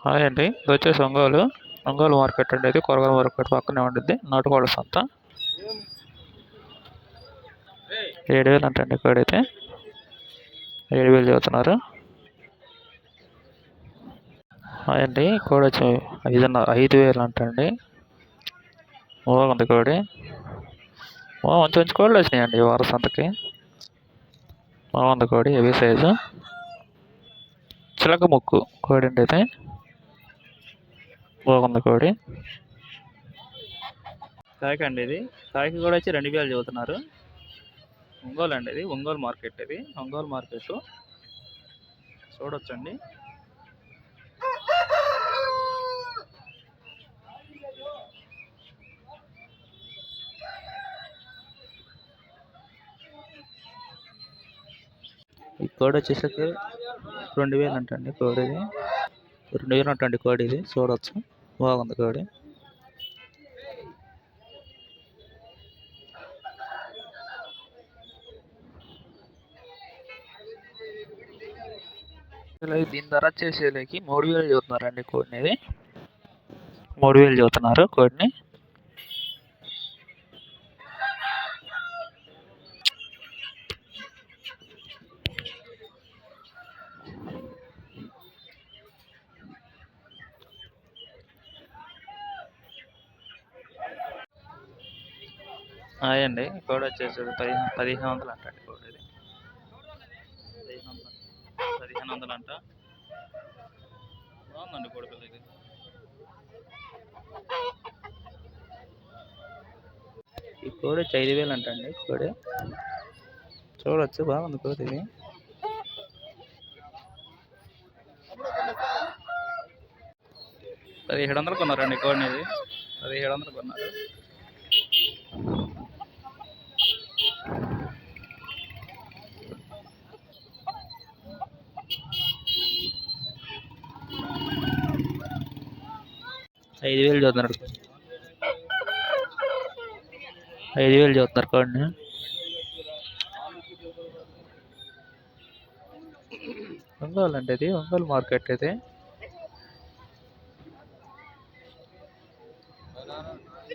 Hi అండి, ఇది వచ్చేసి ఒంగోలు మార్కెట్ అండి. ఇది కూరగాయల మార్కెట్ పక్కనే ఉండిద్ది. నాటుకోళ్ళ సంత 7,000 అంటండి. కోడైతే 7,000 చెబుతున్నారు. హాయ్ అండి, కోడి వచ్చి 5,500 అంటండి. బాగుంది కోడి. మంచి మంచి కోళ్ళు వచ్చినాయండి ఈ వారం సంతకి. బాగుంది కోడి, హెవీ సైజు చిలక ముక్కు కోడి అండి. అయితే బాగుంది కోడి. కాయకండి, ఇది కాయకి కూడా వచ్చి 2,000 చెబుతున్నారు. ఒంగోలు అండి, ఇది ఒంగోలు మార్కెట్. ఇది ఒంగోలు మార్కెట్ చూడొచ్చండి. ఈ కోడి వచ్చేసరికి 2,000 అంటండి. కోడిది 2,000 అంటండి. కోడి ఇది చూడొచ్చు, బాగుంది కోడి. దీని ధర వచ్చేసేకి 3,000 చెబుతున్నారండి. కోడిని ఇది 3,000 చెబుతున్నారు కోడిని. అండి, కోడి వచ్చేసి 1,500 అంటండి. కోడి ఇది 1,500 అంట. బాగుందండి కోడి పిల్ల ఇది. ఈ కోడి వచ్చి 5,000 అంటండి. కోడి చూడొచ్చు, బాగుంది కోడి ఇది. అది 700 కొన్నారండి కోడిని. ఇది 700 కొన్నారు. ఐదు వేలు చూస్తున్నారు. 5,000 చూస్తున్నారు కోడిని. ఒంగోలు అంటే ఇది ఒంగోలు మార్కెట్ ఇది.